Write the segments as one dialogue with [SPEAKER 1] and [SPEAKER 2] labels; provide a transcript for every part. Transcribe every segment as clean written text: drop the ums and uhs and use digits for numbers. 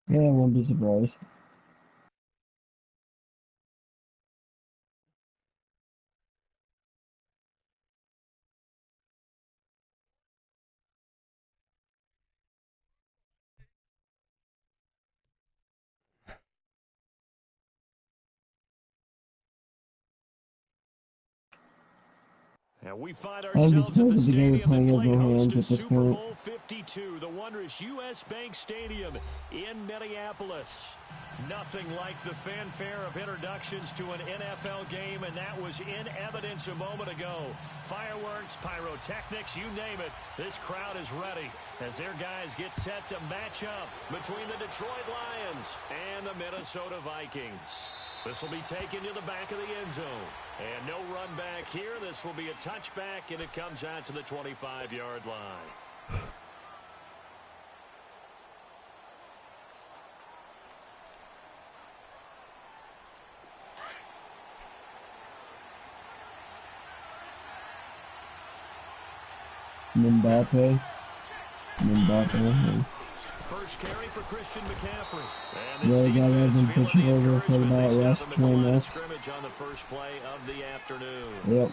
[SPEAKER 1] Yeah, I won't be surprised.
[SPEAKER 2] And we find
[SPEAKER 1] I'm just
[SPEAKER 2] ourselves at
[SPEAKER 1] glad
[SPEAKER 2] the
[SPEAKER 1] that the game is
[SPEAKER 2] stadium that
[SPEAKER 1] playing in
[SPEAKER 2] played
[SPEAKER 1] no
[SPEAKER 2] host
[SPEAKER 1] hands
[SPEAKER 2] to
[SPEAKER 1] at this
[SPEAKER 2] Super
[SPEAKER 1] point.
[SPEAKER 2] Bowl 52, the wondrous U.S. Bank Stadium in Minneapolis. Nothing like the fanfare of introductions to an NFL game, and that was in evidence a moment ago. Fireworks, pyrotechnics, you name it. This crowd is ready as their guys get set to match up between the Detroit Lions and the Minnesota Vikings. This will be taken to the back of the end zone. And no run back here. This will be a touchback, and it comes out to the 25-yard line.
[SPEAKER 1] Mbappe.
[SPEAKER 2] First carry for Christian McCaffrey.
[SPEAKER 1] And this guy hasn't pushed over for about rush between us.
[SPEAKER 2] Scrimmage on the first play of the afternoon.
[SPEAKER 1] Yep.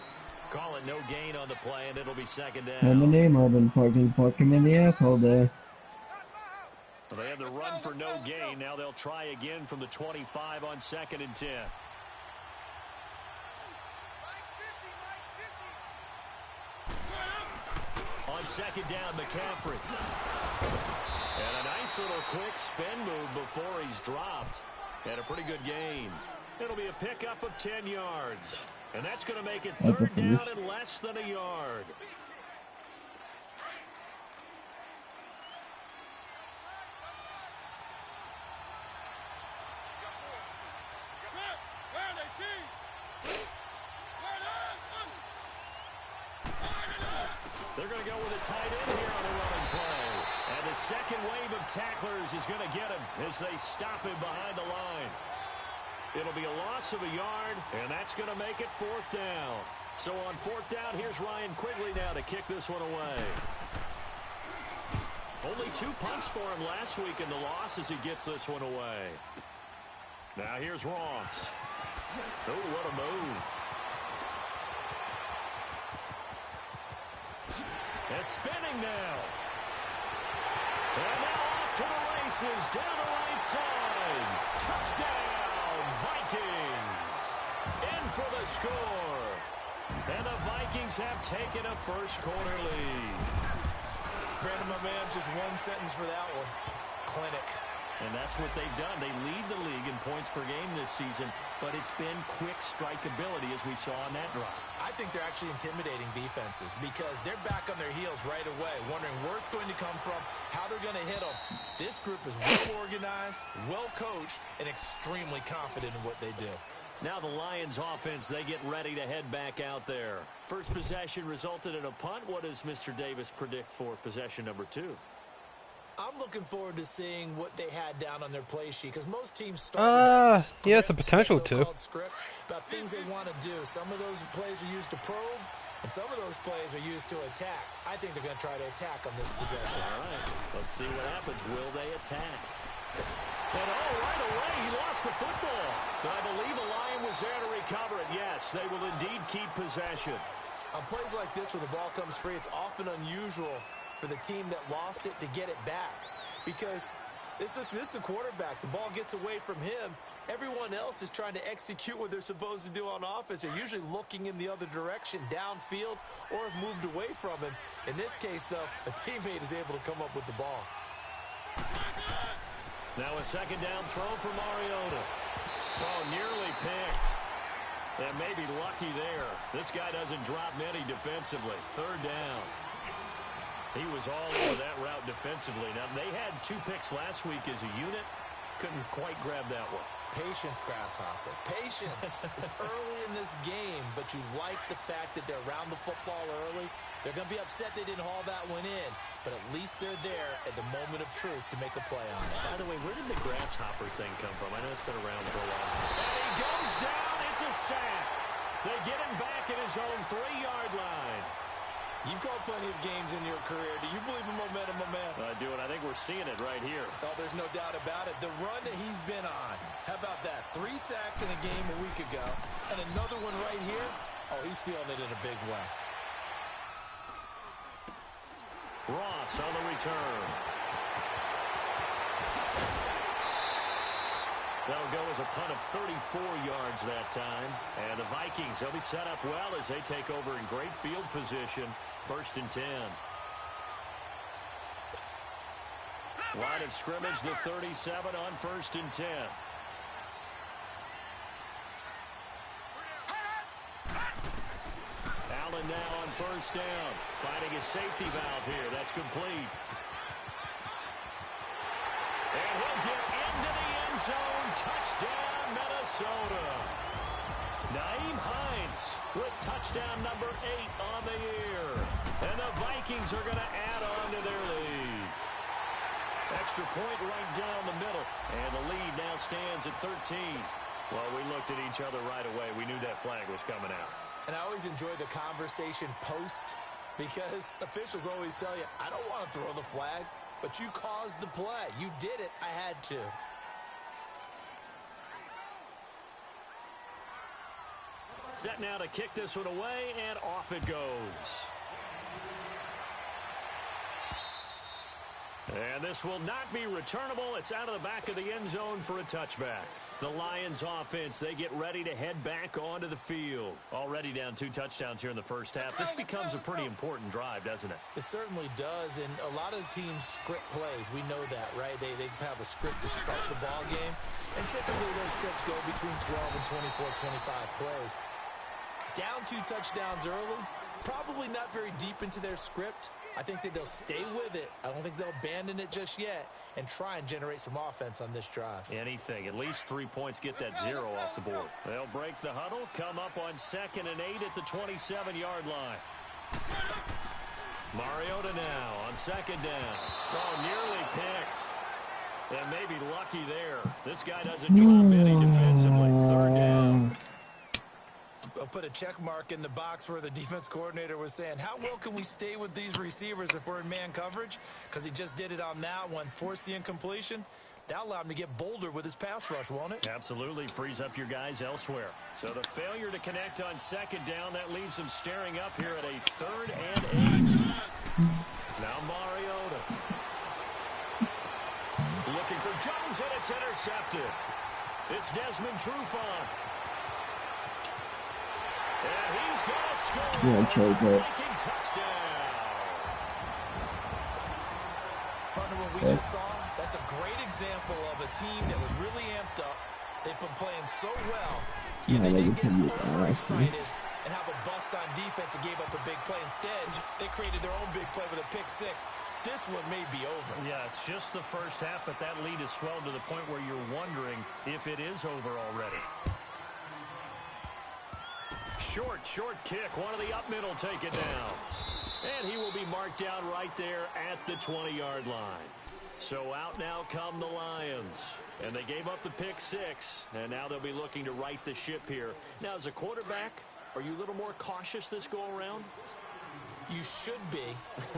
[SPEAKER 2] Call it no gain on the play, and it'll be second down.
[SPEAKER 1] And the name I've been fucking in the asshole there.
[SPEAKER 2] Well, they had the run for no gain. Now they'll try again from the 25 on 2nd and 10. On second down, McCaffrey. And a nice little quick spin move before he's dropped. And a pretty good gain. It'll be a pickup of 10 yards. And that's going to make it third down and less than a yard. They're going to go with a tight end here on the running play. And the second wave of tacklers is going to get him as they stop him behind the line. It'll be a loss of a yard, and that's going to make it fourth down. So on fourth down, here's Ryan Quigley now to kick this one away. Only 2 punts for him last week in the loss as he gets this one away. Now here's Ross. Oh, what a move. And spinning now. And now off to the races down the right side. Touchdown, Vikings. In for the score. And the Vikings have taken a first quarter lead.
[SPEAKER 3] Brandon, my man, just one sentence for that one. Clinic.
[SPEAKER 2] And that's what they've done. They lead the league in points per game this season, but it's been quick strikeability as we saw on that drive.
[SPEAKER 3] I think they're actually intimidating defenses because they're back on their heels right away, wondering where it's going to come from, how they're going to hit them. This group is well organized, well coached, and extremely confident in what they do.
[SPEAKER 2] Now the Lions offense, they get ready to head back out there. First possession resulted in a punt. What does Mr. Davis predict for possession number 2?
[SPEAKER 3] I'm looking forward to seeing what they had down on their play sheet because most teams start with
[SPEAKER 4] he has the potential to.
[SPEAKER 3] Script about things they want to do. Some of those plays are used to probe, and some of those plays are used to attack. I think they're going to try to attack on this possession.
[SPEAKER 2] All right, let's see what happens. Will they attack? And right away, he lost the football. But I believe the Lion was there to recover it. Yes, they will indeed keep possession.
[SPEAKER 3] On plays like this, when the ball comes free, it's often unusual for the team that lost it to get it back. Because this is the quarterback. The ball gets away from him. Everyone else is trying to execute what they're supposed to do on offense. They're usually looking in the other direction, downfield, or have moved away from him. In this case, though, a teammate is able to come up with the ball.
[SPEAKER 2] Now a second down throw for Mariota. Oh, nearly picked. And maybe lucky there. This guy doesn't drop many defensively. Third down. He was all over that route defensively. Now, they had 2 picks last week as a unit. Couldn't quite grab that one.
[SPEAKER 3] Patience, Grasshopper. Patience. It's early in this game, but you like the fact that they're around the football early. They're going to be upset they didn't haul that one in, but at least they're there at the moment of truth to make a play on it.
[SPEAKER 2] By the way, where did the Grasshopper thing come from? I know it's been around for a while. And he goes down. It's a sack. They get him back at his own 3-yard line.
[SPEAKER 3] You've called plenty of games in your career. Do you believe in momentum, my man?
[SPEAKER 2] I do, and I think we're seeing it right here.
[SPEAKER 3] Oh, there's no doubt about it. The run that he's been on. How about that? 3 sacks in a game a week ago, and another one right here. Oh, he's feeling it in a big way.
[SPEAKER 2] Ross on the return. That'll go as a punt of 34 yards that time. And the Vikings, they'll be set up well as they take over in great field position. 1st and 10. Line of scrimmage, the 37 on 1st and 10. Allen now on 1st down. Finding his safety valve here. That's complete. And he'll get into the end zone. Touchdown, Minnesota. Nyheim Hines with touchdown number 8 on the year. And the Vikings are going to add on to their lead. Extra point right down the middle. And the lead now stands at 13. Well, we looked at each other right away. We knew that flag was coming out.
[SPEAKER 3] And I always enjoy the conversation post because officials always tell you, I don't want to throw the flag, but you caused the play. You did it. I had to.
[SPEAKER 2] Set now to kick this one away, and off it goes. And this will not be returnable. It's out of the back of the end zone for a touchback. The Lions offense, they get ready to head back onto the field. Already down 2 touchdowns here in the first half. This becomes a pretty important drive, doesn't it?
[SPEAKER 3] It certainly does, and a lot of teams script plays. We know that, right? They have a script to start the ball game, and typically those scripts go between 12 and 24, 25 plays. Down 2 touchdowns early, probably not very deep into their script. I think that they'll stay with it. I don't think they'll abandon it just yet and try and generate some offense on this drive.
[SPEAKER 2] Anything. At least 3 points, get that 0 off the board. They'll break the huddle, come up on 2nd and 8 at the 27-yard line. Mariota now on 2nd down. Oh, nearly picked. And maybe lucky there. This guy doesn't drop any defensively. 3rd down.
[SPEAKER 3] I'll put a check mark in the box where the defense coordinator was saying, how well can we stay with these receivers if we're in man coverage? Because he just did it on that one, forced the incompletion. That allowed him to get bolder with his pass rush, won't it?
[SPEAKER 2] Absolutely. Frees up your guys elsewhere. So the failure to connect on 2nd down, that leaves him staring up here at a 3rd and 8. Now Mariota. Looking for Jones, and it's intercepted. It's Desmond Trufant. And he's going to score.
[SPEAKER 1] Yeah,
[SPEAKER 2] Viking touchdown.
[SPEAKER 3] Partner, what we just saw, that's a great example of a team that was really amped up. They've been playing so well.
[SPEAKER 1] Yeah,
[SPEAKER 3] They didn't get
[SPEAKER 1] actually.
[SPEAKER 3] overexcited and have a bust on defense and gave up a big play. Instead, they created their own big play with a pick 6. This one may be over.
[SPEAKER 2] Yeah, it's just the first half, but that lead has swelled to the point where you're wondering if it is over already. Short kick. One of the up middle taken down. And he will be marked down right there at the 20-yard line. So out now come the Lions. And they gave up the pick 6. And now they'll be looking to right the ship here. Now, as a quarterback, are you a little more cautious this go-around?
[SPEAKER 3] You should be,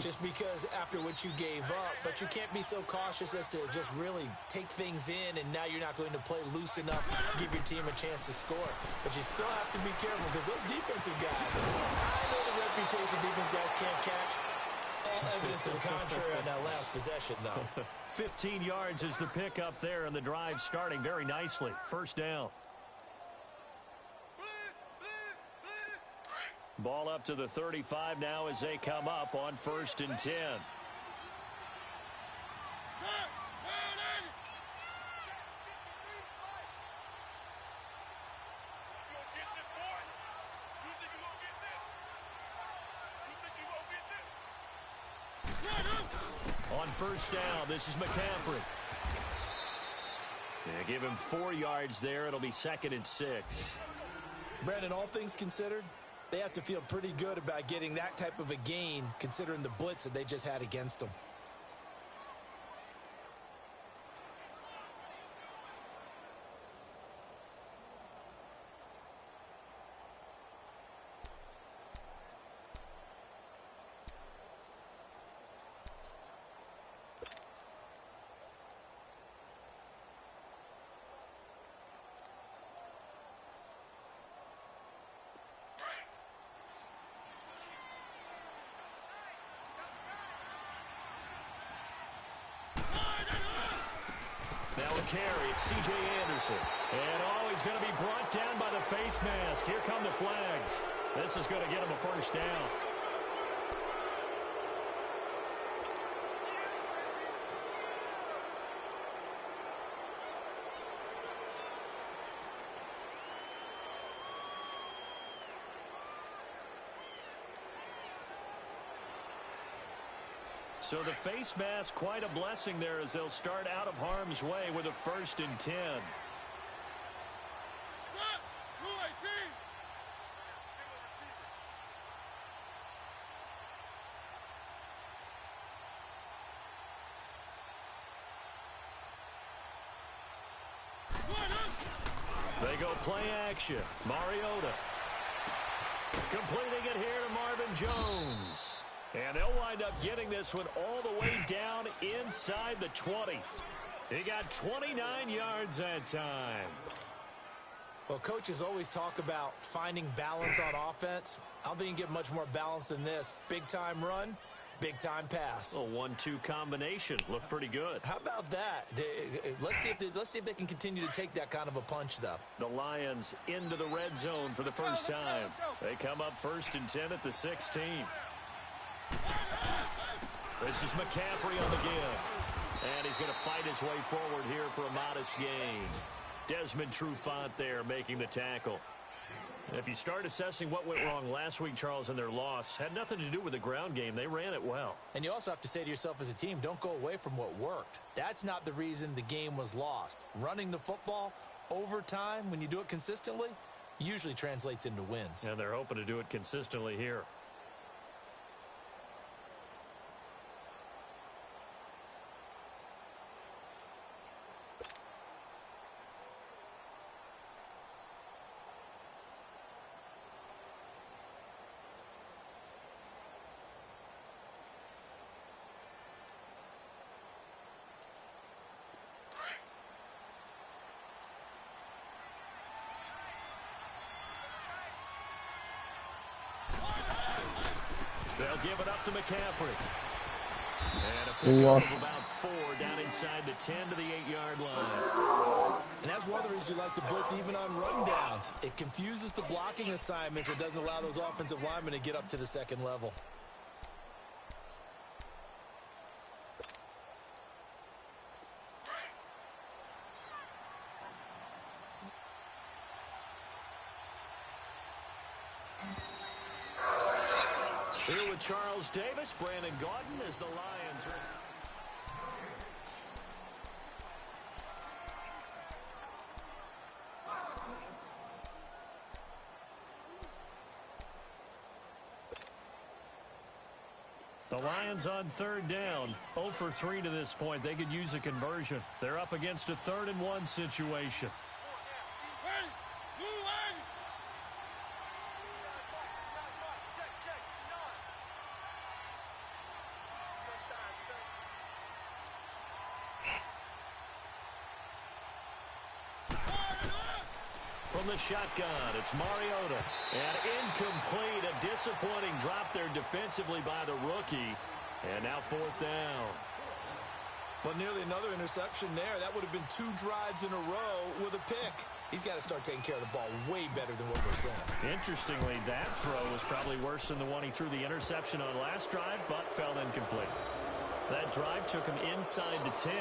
[SPEAKER 3] just because after what you gave up, but you can't be so cautious as to just really take things in, and now you're not going to play loose enough to give your team a chance to score. But you still have to be careful because those defensive guys, I know the reputation defense guys can't catch. All evidence to the contrary on that last possession, though.
[SPEAKER 2] 15 yards is the pickup there, and the drive starting very nicely. 1st down. Ball up to the 35 now as they come up on 1st and 10. On 1st down, this is McCaffrey. Yeah, give him 4 yards there. It'll be 2nd and 6.
[SPEAKER 3] Brandon, all things considered, they have to feel pretty good about getting that type of a gain considering the blitz that they just had against them.
[SPEAKER 2] Now a carry. It's C.J. Anderson. And he's going to be brought down by the face mask. Here come the flags. This is going to get him a first down. So the face mask, quite a blessing there as they'll start out of harm's way with a 1st and 10. They go play action. Mariota. Completing it here to Marvin Jones. And they'll wind up getting this one all the way down inside the 20. He got 29 yards that time.
[SPEAKER 3] Well, coaches always talk about finding balance on offense. I don't think you can get much more balance than this. Big-time run, big-time pass.
[SPEAKER 2] A 1-2 combination. Looked pretty good.
[SPEAKER 3] How about that? Let's see if they can continue to take that kind of a punch, though.
[SPEAKER 2] The Lions into the red zone for the first time. They come up 1st and 10 at the 16. This is McCaffrey on the give. And he's going to fight his way forward here for a modest gain. Desmond Trufant there making the tackle. And if you start assessing what went wrong last week, Charles, in their loss, had nothing to do with the ground game. They ran it well.
[SPEAKER 3] And you also have to say to yourself as a team, don't go away from what worked. That's not the reason the game was lost. Running the football over time, when you do it consistently, usually translates into wins.
[SPEAKER 2] And they're hoping to do it consistently here. They'll give it up to McCaffrey. And a pickup of about 4 down inside the 10 to the 8-yard line.
[SPEAKER 3] And that's one of the reasons you like to blitz even on rundowns. It confuses the blocking assignments. It doesn't allow those offensive linemen to get up to the second level.
[SPEAKER 2] Here with Charles Davis, Brandon Gaudin as the Lions. The Lions on 3rd down, 0 for 3 to this point. They could use a conversion. They're up against a 3rd and 1 situation. From the shotgun, it's Mariota. And incomplete, a disappointing drop there defensively by the rookie. And now 4th down.
[SPEAKER 3] But nearly another interception there. That would have been 2 drives in a row with a pick. He's got to start taking care of the ball way better than what we're seeing.
[SPEAKER 2] Interestingly, that throw was probably worse than the one he threw the interception on last drive, but fell incomplete. That drive took him inside the 10.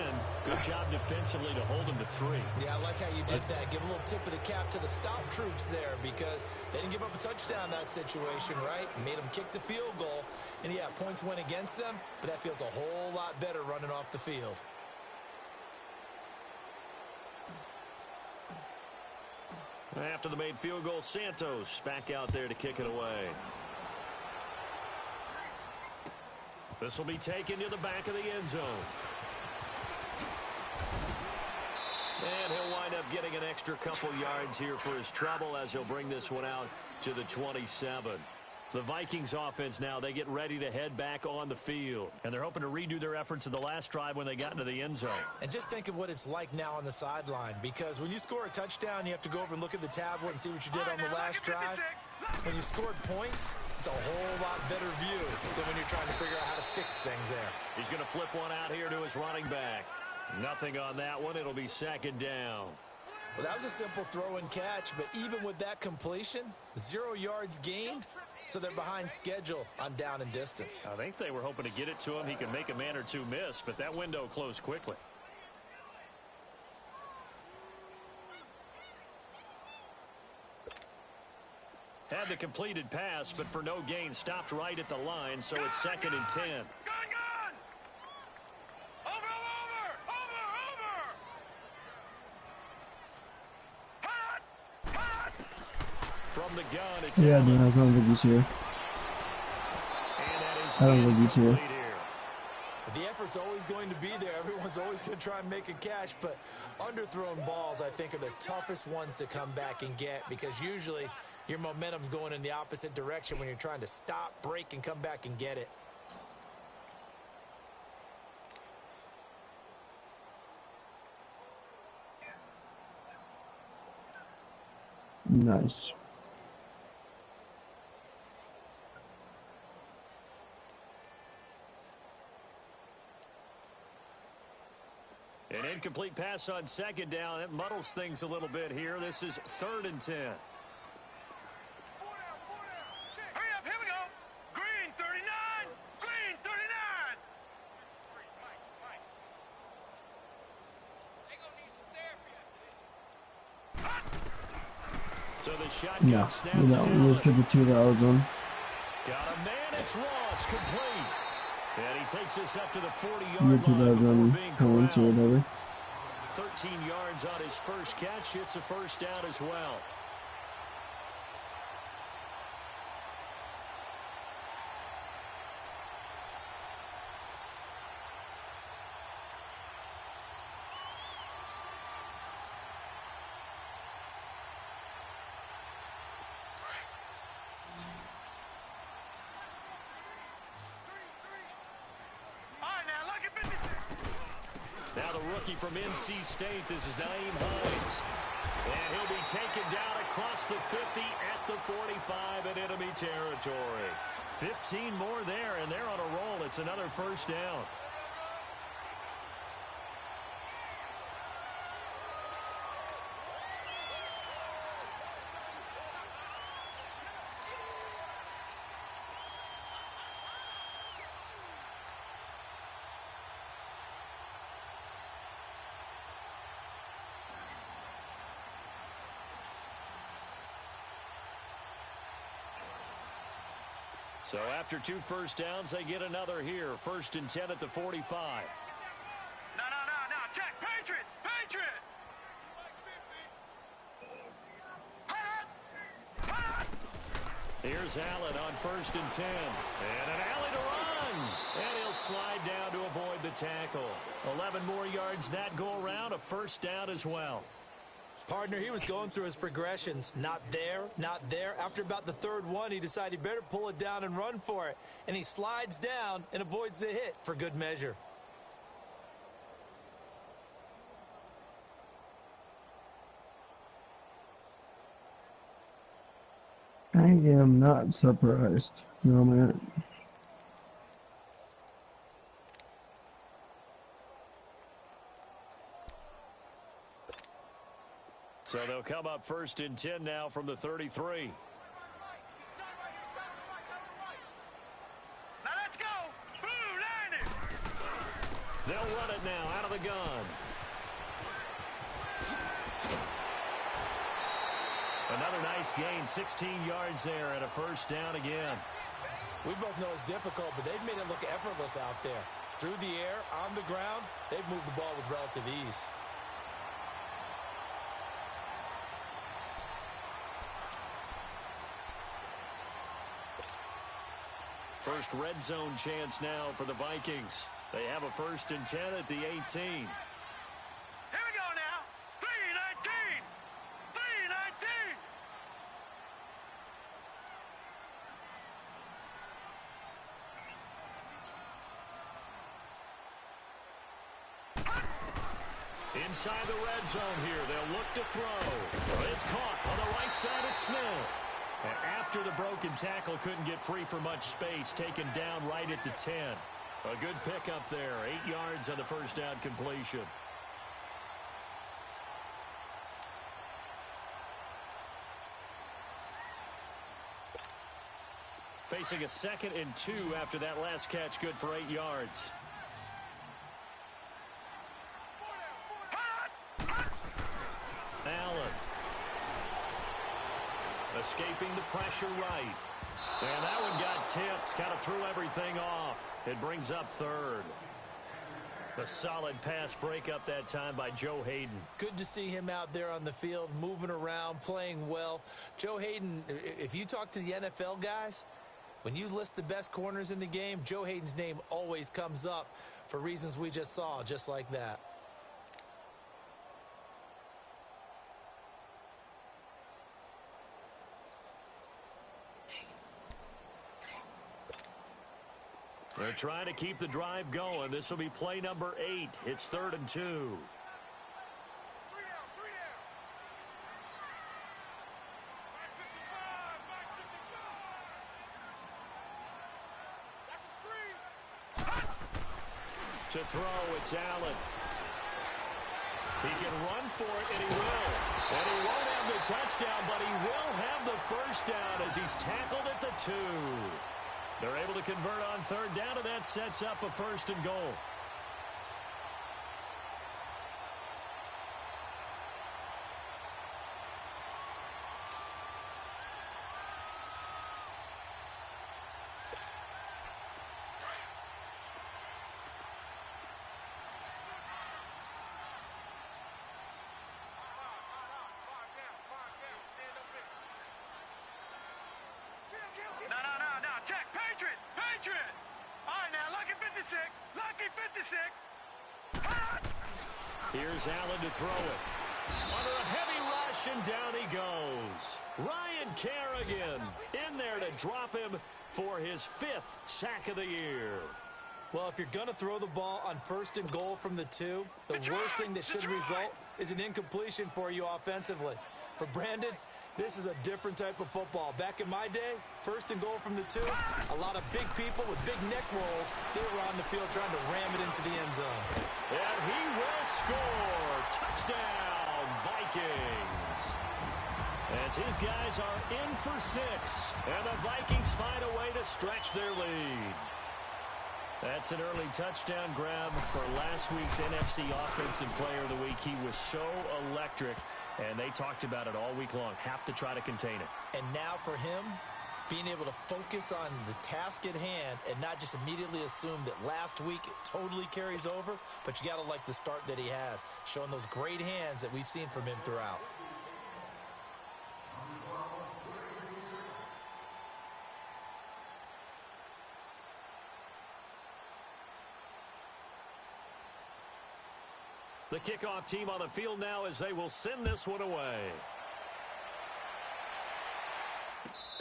[SPEAKER 2] Good job defensively to hold him to 3.
[SPEAKER 3] Yeah, I like how you did that. Give a little tip of the cap to the stop troops there because they didn't give up a touchdown in that situation, right? Made them kick the field goal. And, yeah, points went against them, but that feels a whole lot better running off the field.
[SPEAKER 2] After the made field goal, Santos back out there to kick it away. This will be taken to the back of the end zone. And he'll wind up getting an extra couple yards here for his trouble as he'll bring this one out to the 27. The Vikings offense now, they get ready to head back on the field. And they're hoping to redo their efforts in the last drive when they got into the end zone.
[SPEAKER 3] And just think of what it's like now on the sideline. Because when you score a touchdown, you have to go over and look at the tablet and see what you did on the last drive. When you scored points, it's a whole lot better view than when you're trying to figure out how to fix things there.
[SPEAKER 2] He's going to flip one out here to his running back. Nothing on that one. It'll be second down.
[SPEAKER 3] Well, that was a simple throw and catch, but even with that completion, 0 yards gained, so they're behind schedule on down and distance.
[SPEAKER 2] I think they were hoping to get it to him. He could make a man or two miss, but that window closed quickly. Had the completed pass, but for no gain, stopped right at the line, so it's second and 10. From the gun, it's
[SPEAKER 1] yeah, dude, I don't think he's here. I don't think he's here.
[SPEAKER 3] The effort's always going to be there. Everyone's always going to try and make a catch, but underthrown balls, I think, are the toughest ones to come back and get because usually your momentum's going in the opposite direction when you're trying to stop, break, and come back and get it.
[SPEAKER 1] Nice.
[SPEAKER 2] An incomplete pass on second down. That muddles things a little bit here. This is third and 10.
[SPEAKER 4] Hurry up, here we go. Green 39, green 39. They gonna need some therapy after this.
[SPEAKER 2] So the shotgun
[SPEAKER 1] Yeah,
[SPEAKER 2] snaps
[SPEAKER 1] you know, we took the 2 that I was on.
[SPEAKER 2] Got a man, it's Ross, complete. And he takes us up to the 40-yard
[SPEAKER 1] You took that
[SPEAKER 2] line before
[SPEAKER 1] on
[SPEAKER 2] being
[SPEAKER 1] points or
[SPEAKER 2] corralled.
[SPEAKER 1] whatever.
[SPEAKER 2] 13 yards on his first catch. It's a first down as well. Now the rookie from NC State, this is Naeem Hines. And he'll be taken down across the 50 at the 45 in enemy territory. 15 more there, and they're on a roll. It's another first down. So after 2 first downs, they get another here. First and 10 at the 45.
[SPEAKER 4] No, check, Patriots, Patriots.
[SPEAKER 2] Here's Allen on first and 10. And an alley to run. And he'll slide down to avoid the tackle. 11 more yards that go around. A first down as well.
[SPEAKER 3] Partner, he was going through his progressions. Not there, not there. After about the third one, he decided he better pull it down and run for it. And he slides down and avoids the hit for good measure.
[SPEAKER 1] I am not surprised. No, man.
[SPEAKER 2] So they'll come up first and 10 now from the 33.
[SPEAKER 4] Now let's go. Blue landed.
[SPEAKER 2] They'll run it now out of the gun. Another nice gain, 16 yards there and a first down again.
[SPEAKER 3] We both know it's difficult, but they've made it look effortless out there. Through the air, on the ground, they've moved the ball with relative ease.
[SPEAKER 2] First red zone chance now for the Vikings. They have a first and 10 at the 18.
[SPEAKER 4] Here we go now. 3-19. 3-19.
[SPEAKER 2] Inside the red zone here, they'll look to throw. It's caught on the right side at Smith. And after the broken tackle, couldn't get free for much space, taken down right at the 10. A good pickup there. 8 yards on the first down completion. Facing a 2nd and 2 after that last catch, good for 8 yards. Allen. Escaping the pressure right. And that one got tipped. Kind of threw everything off. It brings up 3rd. A solid pass breakup that time by Joe Hayden.
[SPEAKER 3] Good to see him out there on the field, moving around, playing well. Joe Hayden, if you talk to the NFL guys, when you list the best corners in the game, Joe Hayden's name always comes up for reasons we just saw, just like that.
[SPEAKER 2] They're trying to keep the drive going. This will be play number 8. It's 3rd and 2. To throw, it's Allen. He can run for it, and he will. And he won't have the touchdown, but he will have the first down as he's tackled at the 2. They're able to convert on 3rd down, and that sets up a 1st and goal.
[SPEAKER 4] No. Check. Patriot. All right, now, lucky 56. Lucky 56.
[SPEAKER 2] Here's Allen to throw it. Under a heavy rush, and down he goes. Ryan Kerrigan in there to drop him for his 5th sack of the year.
[SPEAKER 3] Well, if you're going to throw the ball on 1st and goal from the 2, the worst thing that should result is an incompletion for you offensively. For Brandon, this is a different type of football. Back in my day, 1st and goal from the 2, a lot of big people with big neck rolls, they were on the field trying to ram it into the end zone.
[SPEAKER 2] And he will score. Touchdown, Vikings. As his guys are in for 6, and the Vikings find a way to stretch their lead. That's an early touchdown grab for last week's NFC Offensive Player of the Week. He was so electric, and they talked about it all week long. Have to try to contain it.
[SPEAKER 3] And now for him, being able to focus on the task at hand and not just immediately assume that last week it totally carries over, but you got to like the start that he has, showing those great hands that we've seen from him throughout.
[SPEAKER 2] The kickoff team on the field now as they will send this one away.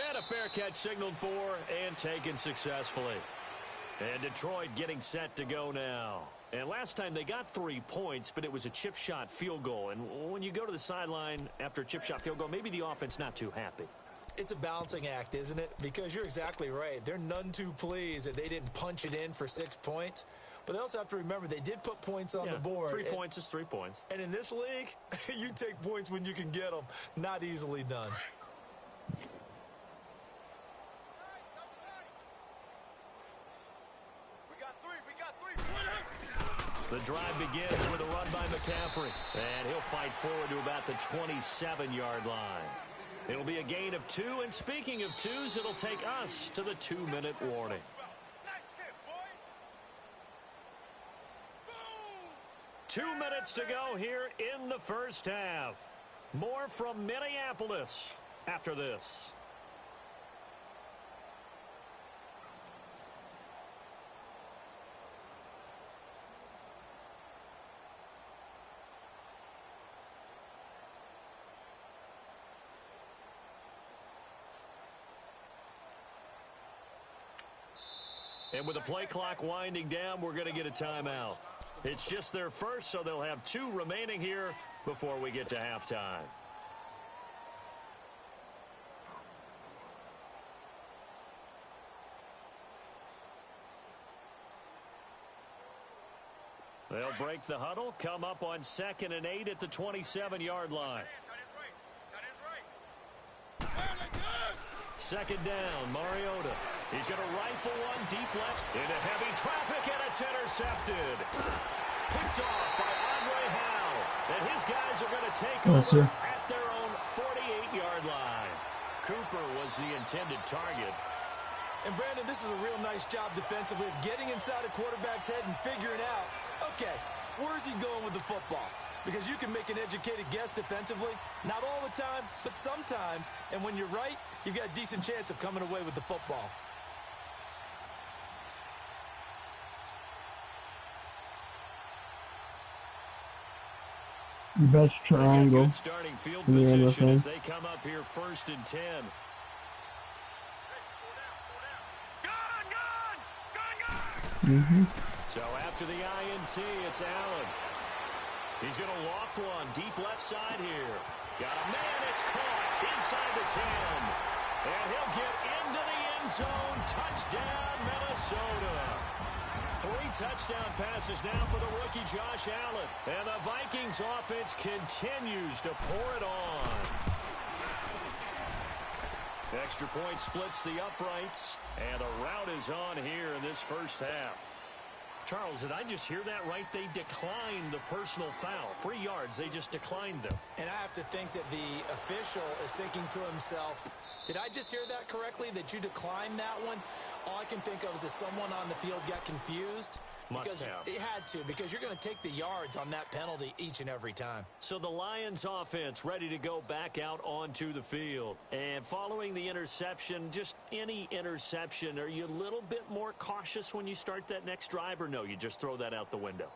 [SPEAKER 2] And a fair catch signaled for and taken successfully. And Detroit getting set to go now. And last time they got 3 points, but it was a chip shot field goal. And when you go to the sideline after a chip shot field goal, maybe the offense not too happy.
[SPEAKER 3] It's a balancing act, isn't it? Because you're exactly right. They're none too pleased that they didn't punch it in for 6 points. But they also have to remember they did put points on the board.
[SPEAKER 2] 3 points is 3 points.
[SPEAKER 3] And in this league, you take points when you can get them. Not easily done.
[SPEAKER 2] The drive begins with a run by McCaffrey. And he'll fight forward to about the 27-yard line. It'll be a gain of 2. And speaking of 2s, it'll take us to the 2-minute warning. 2 minutes to go here in the first half. More from Minneapolis after this. And with the play clock winding down, we're going to get a timeout. It's just their first, so they'll have 2 remaining here before we get to halftime. They'll break the huddle, come up on 2nd and 8 at the 27-yard line. Second down, Mariota. He's going to rifle one deep left into heavy traffic, and it's intercepted. Picked off by Andre Howe. And his guys are going to take over at their own 48-yard line. Cooper was the intended target.
[SPEAKER 3] And, Brandon, this is a real nice job defensively of getting inside a quarterback's head and figuring out, okay, where's he going with the football? Because you can make an educated guess defensively. Not all the time, but sometimes. And when you're right, you've got a decent chance of coming away with the football.
[SPEAKER 1] Best triangle.
[SPEAKER 2] Good starting field position as they come up here 1st and 10. So after the INT, it's Allen. He's going to loft one deep left side here. Got a man, it's caught inside the 10. And he'll get into the end zone. Touchdown, Minnesota. 3 touchdown passes now for the rookie Josh Allen. And the Vikings offense continues to pour it on. Extra point splits the uprights. And a rout is on here in this first half. Charles, did I just hear that right? They declined the personal foul. 3 yards, they just declined them.
[SPEAKER 3] And I have to think that the official is thinking to himself, did I just hear that correctly, that you declined that one? All I can think of is that someone on the field got confused. Because it had to, because you're going to take the yards on that penalty each and every time.
[SPEAKER 2] So the Lions offense ready to go back out onto the field. And following the interception, just any interception, are you a little bit more cautious when you start that next drive, or no, you just throw that out the window?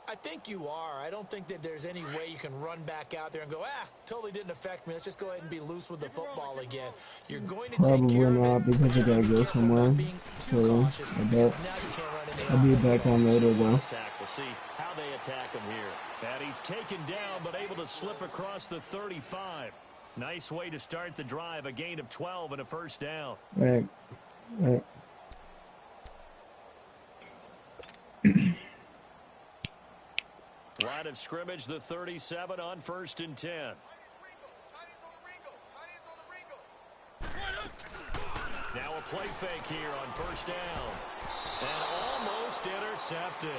[SPEAKER 3] I think you are. I don't think that there's any way you can run back out there and go, totally didn't affect me. Let's just go ahead and be loose with the football again. You're going to take care of it.
[SPEAKER 1] Probably not, because I gotta go somewhere. So, I'll be back on later, though.
[SPEAKER 2] We'll see how they attack him here. And he's taken down, but able to slip across the 35. Nice way to start the drive. A gain of 12 and a first down.
[SPEAKER 1] Right.
[SPEAKER 2] Line of scrimmage, the 37 on 1st and 10. Now a play fake here on 1st down. And almost intercepted.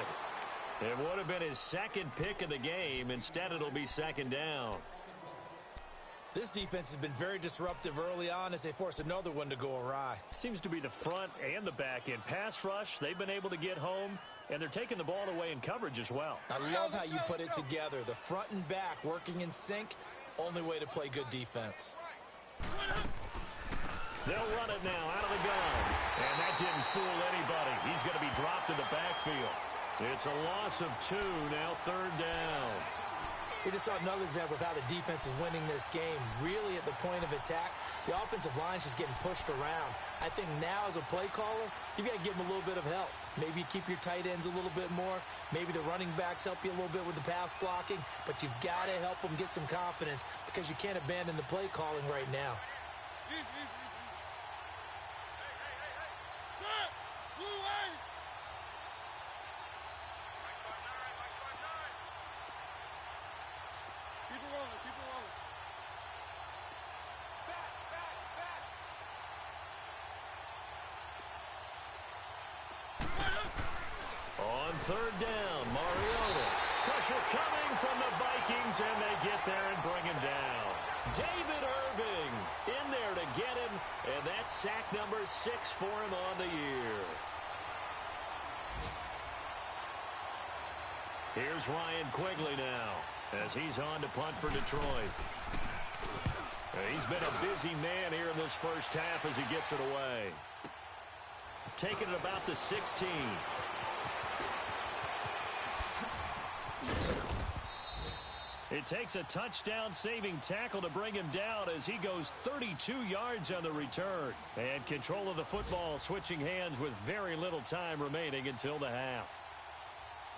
[SPEAKER 2] It would have been his 2nd pick of the game. Instead, it'll be 2nd down.
[SPEAKER 3] This defense has been very disruptive early on as they force another one to go awry.
[SPEAKER 2] Seems to be the front and the back end. Pass rush, they've been able to get home, and they're taking the ball away in coverage as well.
[SPEAKER 3] I love how you put it together. The front and back working in sync, only way to play good defense.
[SPEAKER 2] They'll run it now out of the gun. And that didn't fool anybody. He's going to be dropped in the backfield. It's a loss of 2, now 3rd down.
[SPEAKER 3] We just saw another example of how the defense is winning this game. Really at the point of attack, the offensive line is just getting pushed around. I think now as a play caller, you've got to give them a little bit of help. Maybe keep your tight ends a little bit more. Maybe the running backs help you a little bit with the pass blocking. But you've got to help them get some confidence because you can't abandon the play calling right now.
[SPEAKER 2] On 3rd down, Mariota. Pressure coming from the Vikings, and they get there and bring him down. David Irving in there to get him, and that's sack number 6 for him on the year. Here's Ryan Quigley now as he's on to punt for Detroit. He's been a busy man here in this first half as he gets it away. Taking it about the 16. It takes a touchdown-saving tackle to bring him down as he goes 32 yards on the return. And control of the football switching hands with very little time remaining until the half.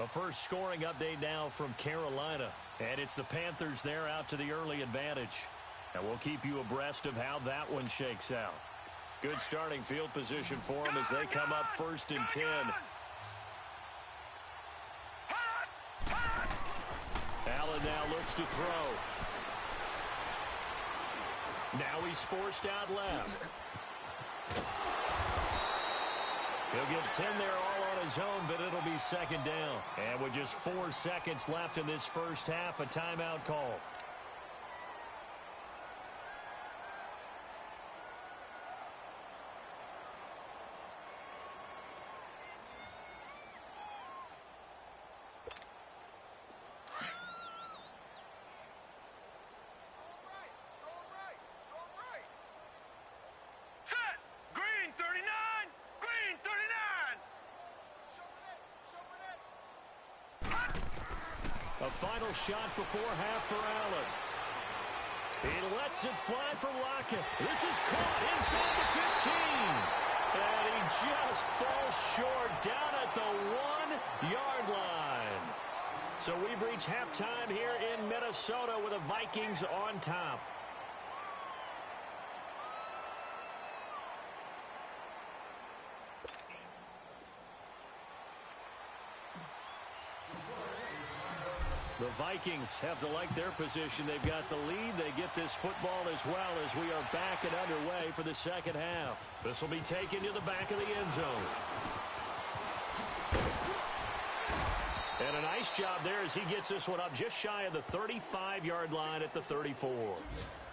[SPEAKER 2] A first scoring update now from Carolina. And it's the Panthers there out to the early advantage. And we'll keep you abreast of how that one shakes out. Good starting field position for them as they come up 1st and 10. looks to throw. Now he's forced out left. He'll get 10 there all on his own, but it'll be second down. And with just 4 seconds left in this first half, a timeout call. A final shot before half for Allen. He lets it fly for Lockett. This is caught inside the 15. And he just falls short down at the 1-yard line. So we've reached halftime here in Minnesota with the Vikings on top. The Vikings have to like their position. They've got the lead. They get this football as well as we are back and underway for the second half. This will be taken to the back of the end zone. And a nice job there as he gets this one up just shy of the 35-yard line at the 34.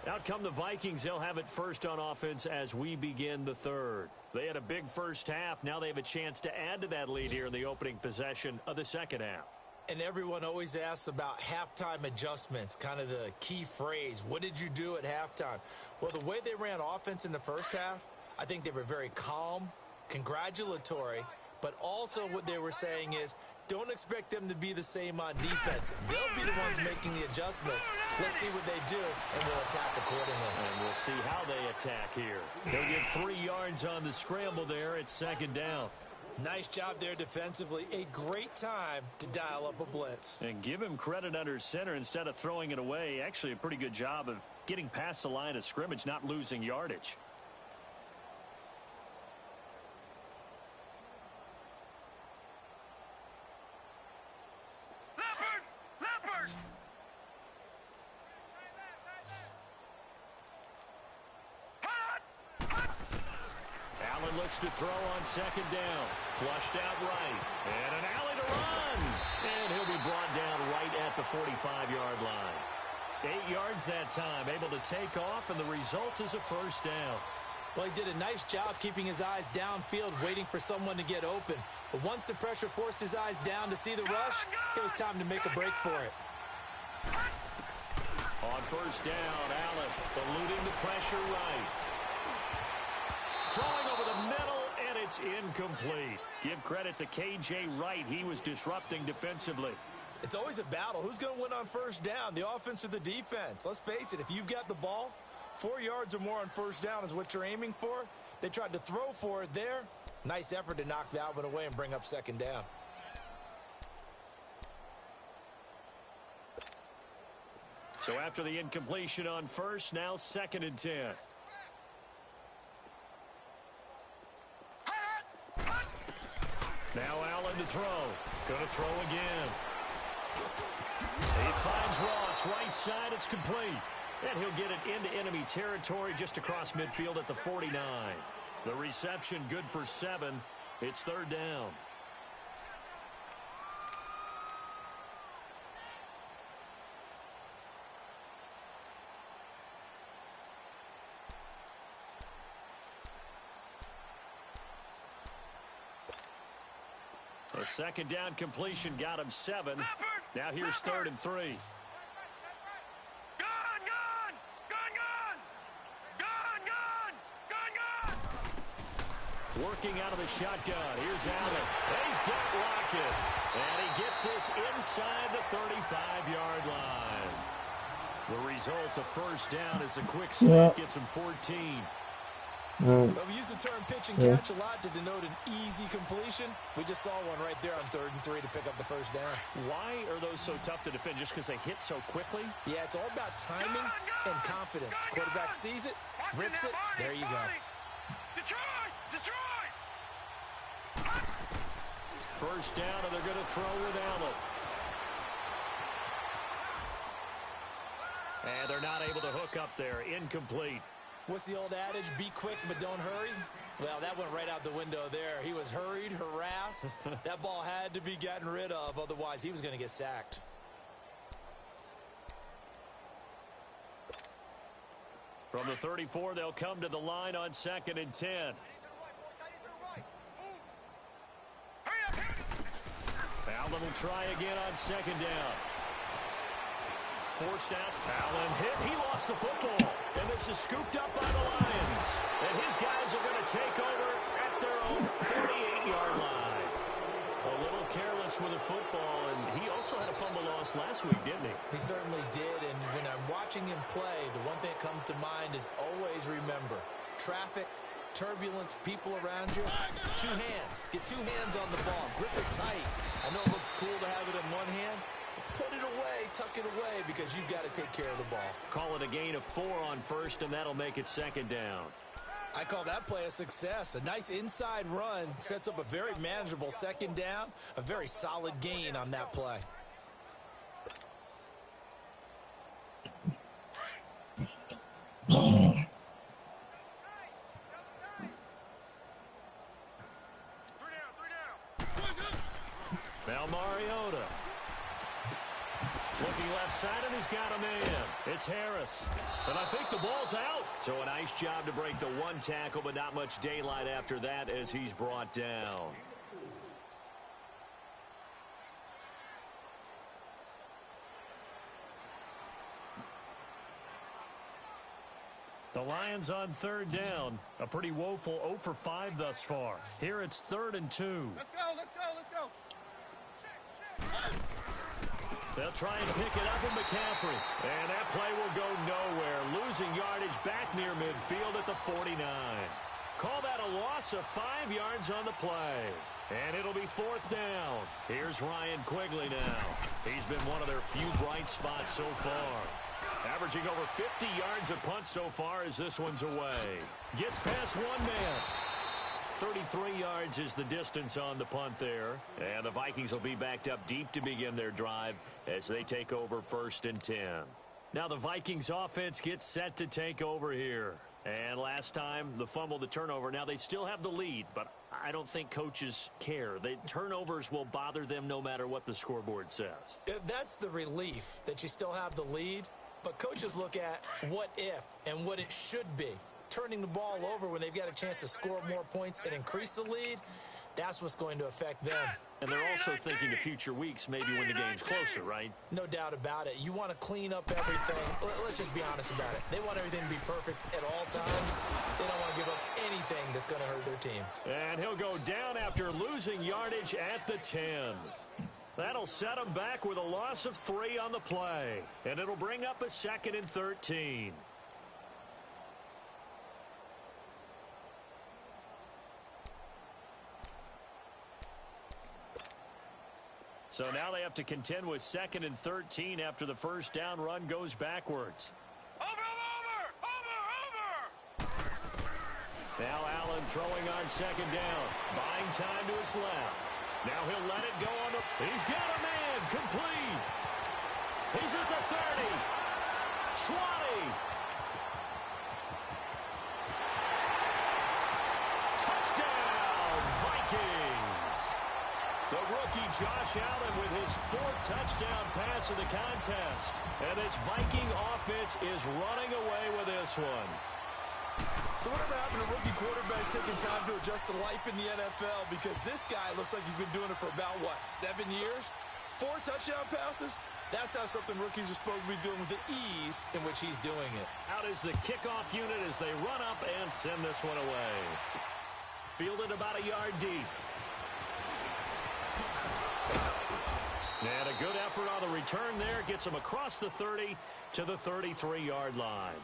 [SPEAKER 2] Out come the Vikings. They'll have it first on offense as we begin the third. They had a big first half. Now they have a chance to add to that lead here in the opening possession of the second half.
[SPEAKER 3] And everyone always asks about halftime adjustments, kind of the key phrase. What did you do at halftime? Well, the way they ran offense in the first half, I think they were very calm, congratulatory, but also what they were saying is don't expect them to be the same on defense. They'll be the ones making the adjustments. Let's see what they do, and we'll attack accordingly.
[SPEAKER 2] And we'll see how they attack here. They'll get 3 yards on the scramble there. It's second down.
[SPEAKER 3] Nice job there defensively. A great time to dial up a blitz.
[SPEAKER 2] And give him credit under center instead of throwing it away. Actually a pretty good job of getting past the line of scrimmage, not losing yardage. Looks to throw on second down. Flushed out right. And an alley to run. And he'll be brought down right at the 45-yard line. 8 yards that time. Able to take off, and the result is a first down.
[SPEAKER 3] Well, he did a nice job keeping his eyes downfield, waiting for someone to get open. But once the pressure forced his eyes down to see the rush, it was time to make a break for it.
[SPEAKER 2] On first down, Allen eluding the pressure right. Throwing over the middle, and it's incomplete. Give credit to K.J. Wright. He was disrupting defensively.
[SPEAKER 3] It's always a battle. Who's going to win on first down, the offense or the defense? Let's face it, if you've got the ball, 4 yards or more on first down is what you're aiming for. They tried to throw for it there. Nice effort to knock that one away and bring up second down.
[SPEAKER 2] So after the incompletion on first, now second and 10. Now Allen to throw. Going to throw again. He finds Ross. Right side. It's complete. And he'll get it into enemy territory just across midfield at the 49. The reception good for 7. It's third down. A second down completion got him 7. Now here's third and 3. Working out of the shotgun. Here's Allen. He's got Lockett. And he gets this inside the 35-yard line. The result of first down is a quick stop. Gets him 14.
[SPEAKER 3] Well, we use the term pitch and catch a lot to denote an easy completion. We just saw one right there on 3rd and 3 to pick up the first down.
[SPEAKER 2] Why are those so tough to defend? Just because they hit so quickly?
[SPEAKER 3] Yeah, it's all about timing and confidence. Quarterback sees it, rips it, there you go.
[SPEAKER 2] First down, and they're going to throw with Allen. And they're not able to hook up there. Incomplete.
[SPEAKER 3] What's the old adage? Be quick, but don't hurry. Well, that went right out the window there. He was hurried, harassed. That ball had to be gotten rid of. Otherwise, he was going to get sacked.
[SPEAKER 2] From the 34, they'll come to the line on 2nd and 10. Allen will try again on 2nd down. Forced out. Allen hit. He lost the football. And this is scooped up by the Lions. And his guys are going to take over at their own 38-yard line. A little careless with the football, and he also had a fumble loss last week, didn't he?
[SPEAKER 3] He certainly did, and when I'm watching him play, the one thing that comes to mind is always remember, traffic, turbulence, people around you, 2 hands. Get 2 hands on the ball. Grip it tight. I know it looks cool to have it in one hand, but put it away, tuck it away, because you've got to take care of the ball.
[SPEAKER 2] Call it a gain of 4 on 1st, and that'll make it 2nd down.
[SPEAKER 3] I call that play a success. A nice inside run sets up a very manageable 2nd down. A very solid gain on that play.
[SPEAKER 2] Now Mariota. Looking left side, and he's got a man. It's Harris. And I think the ball's out. So a nice job to break the 1 tackle, but not much daylight after that as he's brought down. The Lions on 3rd down. A pretty woeful 0 for 5 thus far. Here it's 3rd and 2.
[SPEAKER 4] Let's go, let's go, let's go.
[SPEAKER 2] They'll try and pick it up with McCaffrey. And that play will go nowhere. Losing yardage back near midfield at the 49. Call that a loss of 5 yards on the play. And it'll be 4th down. Here's Ryan Quigley now. He's been one of their few bright spots so far. Averaging over 50 yards a punt so far as this one's away. Gets past 1 man. 33 yards is the distance on the punt there. And the Vikings will be backed up deep to begin their drive as they take over 1st and 10. Now the Vikings offense gets set to take over here. And last time, the fumble, the turnover. Now they still have the lead, but I don't think coaches care. The turnovers will bother them no matter what the scoreboard says.
[SPEAKER 3] That's the relief that you still have the lead. But coaches look at what if and what it should be. Turning the ball over when they've got a chance to score more points and increase the lead, that's what's going to affect them.
[SPEAKER 2] And they're also thinking to future weeks, maybe when the game's closer, right?
[SPEAKER 3] No doubt about it. You want to clean up everything. Let's just be honest about it. They want everything to be perfect at all times. They don't want to give up anything that's going to hurt their team.
[SPEAKER 2] And he'll go down after losing yardage at the 10. That'll set him back with a loss of 3 on the play. And it'll bring up a 2nd and 13. So now they have to contend with 2nd and 13 after the first down run goes backwards.
[SPEAKER 4] Over!
[SPEAKER 2] Now Allen throwing on 2nd down. Buying time to his left. Now he'll let it go on the... He's got a man. Complete. He's at the 30. 20. Touchdown, Vikings. The rookie Josh Allen with his 4th touchdown pass of the contest. And this Viking offense is running away with this one.
[SPEAKER 3] So whatever happened to rookie quarterbacks taking time to adjust to life in the NFL? Because this guy looks like he's been doing it for about, 7 years? 4 touchdown passes? That's not something rookies are supposed to be doing with the ease in which he's doing it.
[SPEAKER 2] Out is the kickoff unit as they run up and send this one away. Fielded about a yard deep. And a good effort on the return there. Gets him across the 30 to the 33-yard line.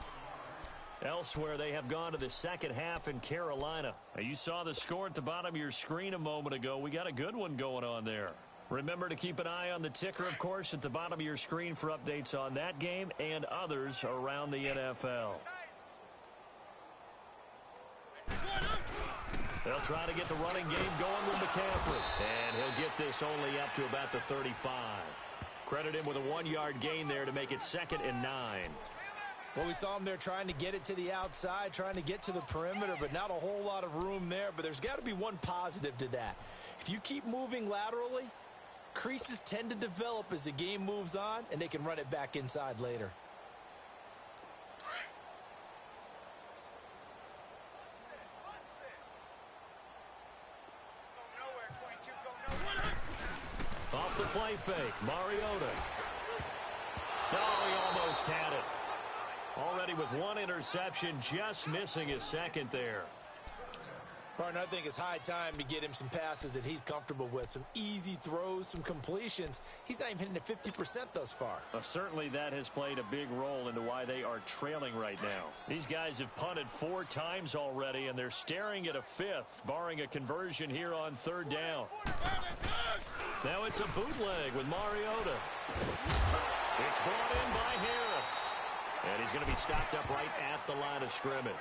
[SPEAKER 2] Elsewhere, they have gone to the second half in Carolina. Now, you saw the score at the bottom of your screen a moment ago. We got a good one going on there. Remember to keep an eye on the ticker, of course, at the bottom of your screen for updates on that game and others around the NFL. They'll try to get the running game going with McCaffrey. And he'll get this only up to about the 35. Credit him with a 1-yard gain there to make it 2nd and 9.
[SPEAKER 3] Well, we saw him there trying to get it to the outside, trying to get to the perimeter, but not a whole lot of room there. But there's got to be one positive to that. If you keep moving laterally, creases tend to develop as the game moves on, and they can run it back inside later.
[SPEAKER 2] Off the play fake, Mariota. Oh, he almost had it. Already with 1 interception, just missing his 2nd there.
[SPEAKER 3] Partner, I think it's high time to get him some passes that he's comfortable with. Some easy throws, some completions. He's not even hitting the 50% thus far.
[SPEAKER 2] Certainly that has played a big role into why they are trailing right now. These guys have punted 4 times already, and they're staring at a 5th, barring a conversion here on 3rd down. Now it's a bootleg with Mariota. It's brought in by Harris. And he's going to be stopped up right at the line of scrimmage.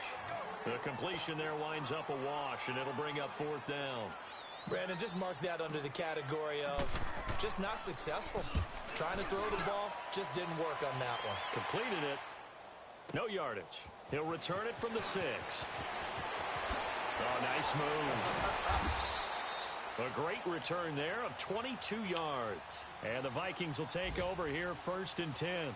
[SPEAKER 2] The completion there winds up a wash, and it'll bring up 4th down.
[SPEAKER 3] Brandon, just mark that under the category of just not successful. Trying to throw the ball, just didn't work on that one.
[SPEAKER 2] Completed it. No yardage. He'll return it from the 6. Oh, nice move. A great return there of 22 yards. And the Vikings will take over here 1st and 10.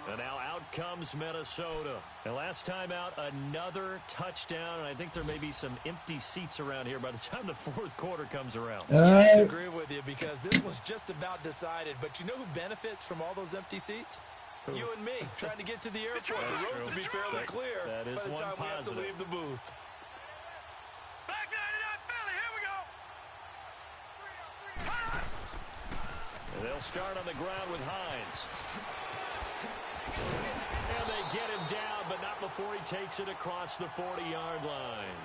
[SPEAKER 2] And now out comes Minnesota. And last time out, another touchdown. And I think there may be some empty seats around here by the time the 4th quarter comes around.
[SPEAKER 3] Yeah, I have to agree with you because this was just about decided. But you know who benefits from all those empty seats?
[SPEAKER 2] Who?
[SPEAKER 3] You and me, trying to get to the airport.
[SPEAKER 2] That's
[SPEAKER 3] the roads
[SPEAKER 2] true.
[SPEAKER 3] will be fairly clear
[SPEAKER 2] that is
[SPEAKER 3] by the
[SPEAKER 2] one
[SPEAKER 3] time we have to
[SPEAKER 2] positive.
[SPEAKER 3] leave the booth.
[SPEAKER 4] Back 99 Philly, here we go.
[SPEAKER 2] And they'll start on the ground with Hines. And they get him down, but not before he takes it across the 40-yard line.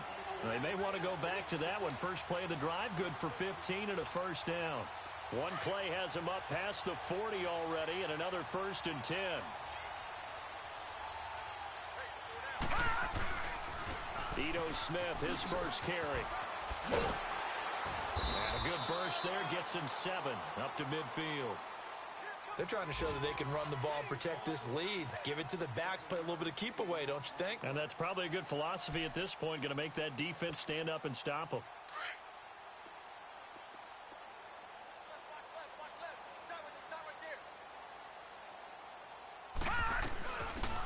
[SPEAKER 2] They may want to go back to that one. First play of the drive, good for 15 and a 1st down. One play has him up past the 40 already, and another 1st and 10. Ito Smith, his first carry. And a good burst there gets him 7 up to midfield.
[SPEAKER 3] They're trying to show that they can run the ball and protect this lead. Give it to the backs, play a little bit of keep away, don't you think?
[SPEAKER 2] And that's probably a good philosophy at this point, going to make that defense stand up and stop them.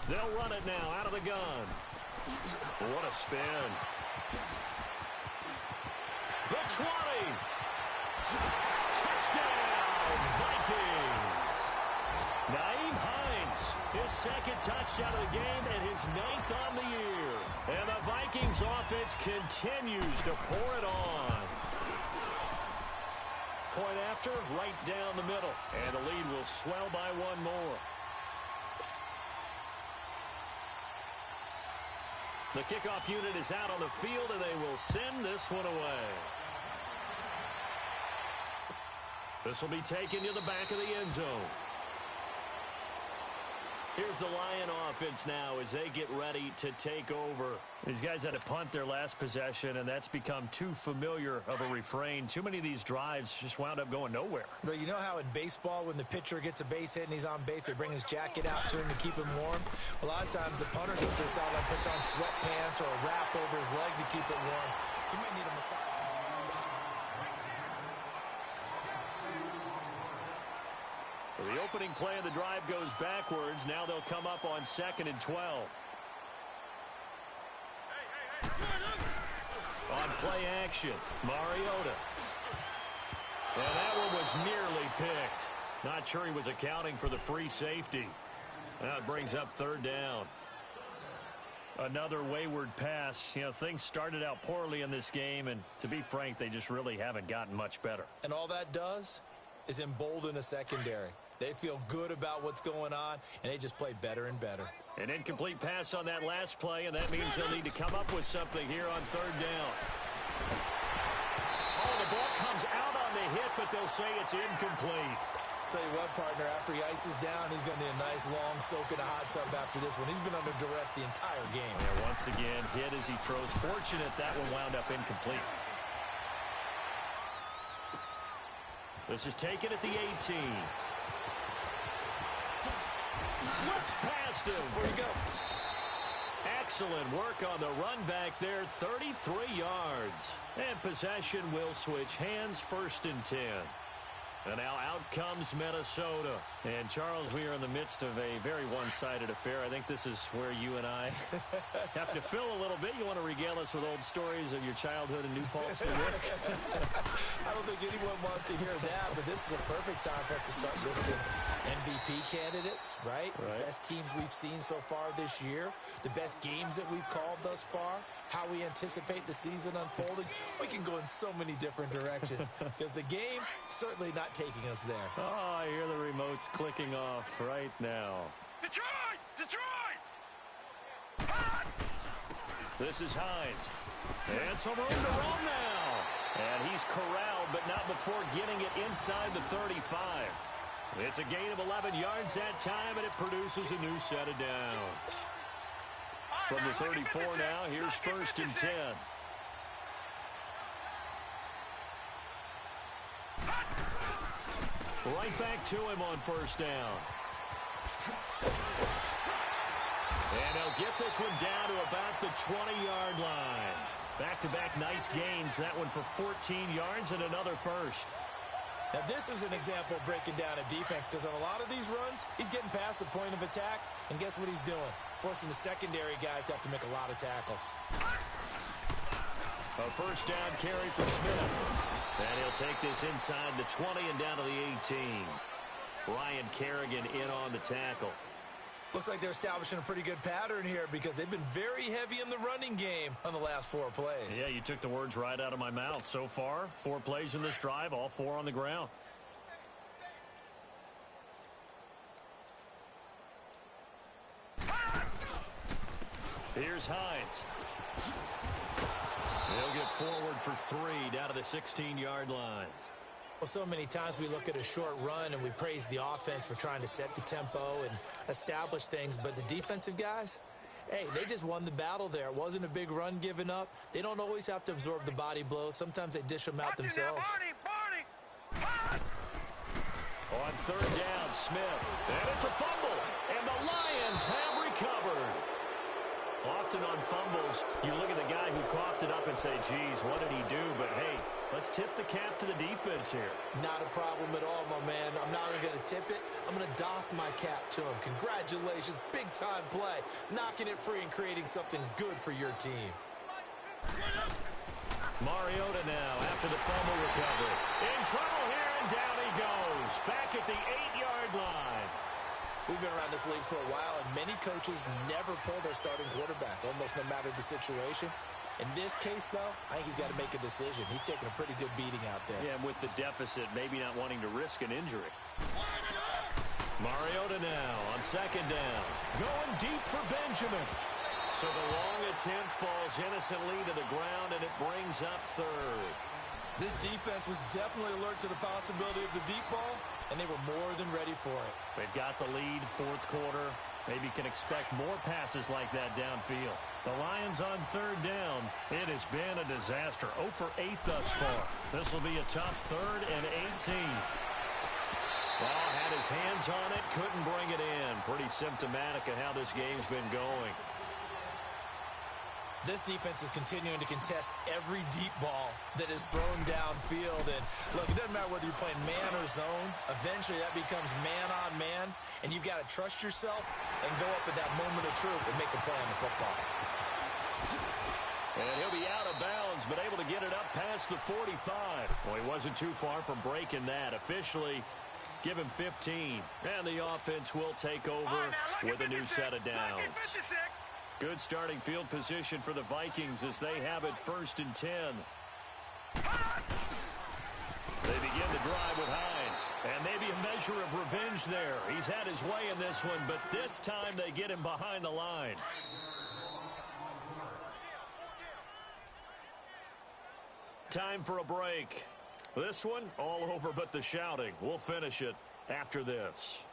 [SPEAKER 2] They'll run it now out of the gun. What a spin. The 20. Touchdown, Vikings. Nyheim Hines, his 2nd touchdown of the game and his 9th on the year. And the Vikings offense continues to pour it on. Point after, right down the middle. And the lead will swell by 1 more. The kickoff unit is out on the field, and they will send this one away. This will be taken to the back of the end zone. Here's the Lion offense now as they get ready to take over. These guys had to punt their last possession, and that's become too familiar of a refrain. Too many of these drives just wound up going nowhere.
[SPEAKER 3] But you know how in baseball, when the pitcher gets a base hit and he's on base, they bring his jacket out to him to keep him warm? A lot of times the punter goes to the sideline, puts on sweatpants or a wrap over his leg to keep it warm. He might need a massage.
[SPEAKER 2] So the opening play of the drive goes backwards. Now they'll come up on 2nd and 12. On play action, Mariota. And that one was nearly picked. Not sure he was accounting for the free safety. That brings up 3rd down. Another wayward pass. You know, things started out poorly in this game, and to be frank, they just really haven't gotten much better.
[SPEAKER 3] And all that does is embolden a secondary. They feel good about what's going on, and they just play better and better.
[SPEAKER 2] An incomplete pass on that last play, and that means they'll need to come up with something here on 3rd down. Oh, the ball comes out on the hit, but they'll say it's incomplete.
[SPEAKER 3] Tell you what, partner, after he ices down, he's going to need a nice long soak in a hot tub after this one. He's been under duress the entire game.
[SPEAKER 2] Yeah, once again, hit as he throws. Fortunate that one wound up incomplete. This is taken at the 18. Slips past him.
[SPEAKER 3] Where'd he go?
[SPEAKER 2] Excellent work on the run back there, 33 yards. And possession will switch hands, 1st and 10. And now out comes Minnesota. And, Charles, we are in the midst of a very one-sided affair. I think this is where you and I have to fill a little bit. You want to regale us with old stories of your childhood in New Paltz, New York?
[SPEAKER 3] I don't think anyone wants to hear that, but this is a perfect time for us to start listing MVP candidates, right? The best teams we've seen so far this year, the best games that we've called thus far, how we anticipate the season unfolding. We can go in so many different directions because the game certainly not taking us there.
[SPEAKER 2] Oh, I hear the remotes clicking off right now.
[SPEAKER 4] Detroit! Detroit!
[SPEAKER 2] This is Hines. And some room to run now. And he's corralled, but not before getting it inside the 35. It's a gain of 11 yards that time, and it produces a new set of downs. From the 34 now, here's 1st and 10. Right back to him on 1st down. And he'll get this one down to about the 20-yard line. Back-to-back nice gains. That one for 14 yards and another 1st.
[SPEAKER 3] Now, this is an example of breaking down a defense because on a lot of these runs, he's getting past the point of attack, and guess what he's doing? Forcing the secondary guys to have to make a lot of tackles.
[SPEAKER 2] A 1st down carry for Smith. And he'll take this inside the 20 and down to the 18. Ryan Kerrigan in on the tackle.
[SPEAKER 3] Looks like they're establishing a pretty good pattern here because they've been very heavy in the running game on the last 4 plays.
[SPEAKER 2] Yeah, you took the words right out of my mouth. So far, 4 plays in this drive, all 4 on the ground. Here's Hines. He'll get forward for 3 down to the 16-yard line.
[SPEAKER 3] Well, so many times we look at a short run and we praise the offense for trying to set the tempo and establish things, but the defensive guys, hey, they just won the battle there. It wasn't a big run given up. They don't always have to absorb the body blows. Sometimes they dish them out themselves.
[SPEAKER 2] On 3rd down, Smith. And it's a fumble. And the Lions have recovered. Often on fumbles, you look at the guy who coughed it up and say, geez, what did he do? But, hey, let's tip the cap to the defense here.
[SPEAKER 3] Not a problem at all, my man. I'm not even going to tip it. I'm going to doff my cap to him. Congratulations. Big-time play. Knocking it free and creating something good for your team.
[SPEAKER 2] Mariota now after the fumble recovery. In trouble here, and down he goes. Back at the 8-yard line.
[SPEAKER 3] We've been around this league for a while, and many coaches never pull their starting quarterback, almost no matter the situation. In this case, though, I think he's got to make a decision. He's taking a pretty good beating out there.
[SPEAKER 2] Yeah, and with the deficit, maybe not wanting to risk an injury. Mariota now on 2nd down. Going deep for Benjamin. So the long attempt falls innocently to the ground, and it brings up 3rd.
[SPEAKER 3] This defense was definitely alert to the possibility of the deep ball, and they were more than ready for it.
[SPEAKER 2] They've got the lead, 4th quarter. Maybe can expect more passes like that downfield. The Lions on 3rd down. It has been a disaster. 0 for 8 thus far. This will be a tough 3rd and 18. Well, had his hands on it, couldn't bring it in. Pretty symptomatic of how this game's been going.
[SPEAKER 3] This defense is continuing to contest every deep ball that is thrown downfield. And, look, it doesn't matter whether you're playing man or zone. Eventually, that becomes man-on-man, and you've got to trust yourself and go up at that moment of truth and make a play on the football.
[SPEAKER 2] And he'll be out of bounds, but able to get it up past the 45. Well, he wasn't too far from breaking that. Officially, give him 15. And the offense will take over with a new set of downs. Good starting field position for the Vikings as they have it 1st and 10. They begin the drive with Hines. And maybe a measure of revenge there. He's had his way in this one, but this time they get him behind the line. Time for a break. This one, all over but the shouting. We'll finish it after this.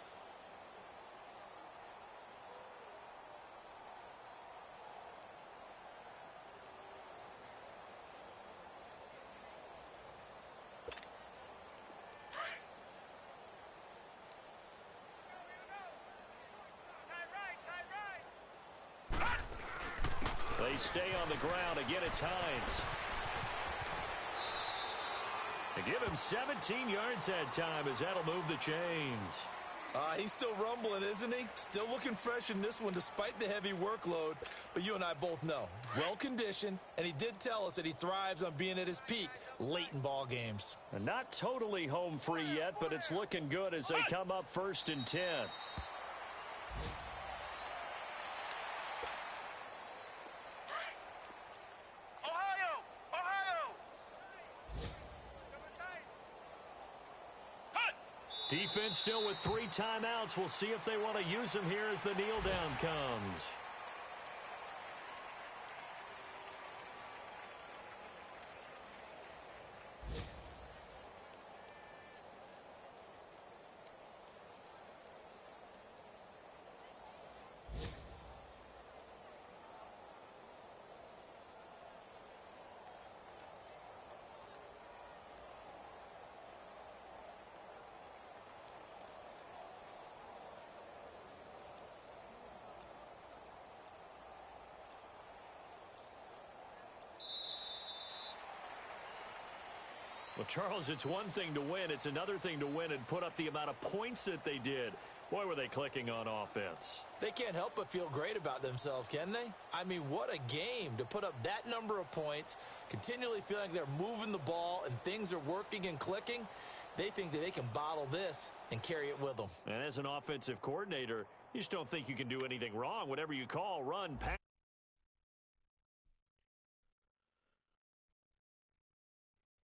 [SPEAKER 2] stay on the ground. Again, it's Hines. They give him 17 yards that time as that'll move the chains.
[SPEAKER 3] He's still rumbling, isn't he? Still looking fresh in this one despite the heavy workload. But you and I both know, well-conditioned, and he did tell us that he thrives on being at his peak late in ball games.
[SPEAKER 2] And not totally home free yet, but it's looking good as they come up 1st and 10. Defense still with 3 timeouts. We'll see if they want to use them here as the kneel down comes. Well, Charles, it's one thing to win. It's another thing to win and put up the amount of points that they did. Boy, were they clicking on offense.
[SPEAKER 3] They can't help but feel great about themselves, can they? I mean, what a game to put up that number of points, continually feeling they're moving the ball and things are working and clicking. They think that they can bottle this and carry it with them.
[SPEAKER 2] And as an offensive coordinator, you just don't think you can do anything wrong. Whatever you call, run, pass.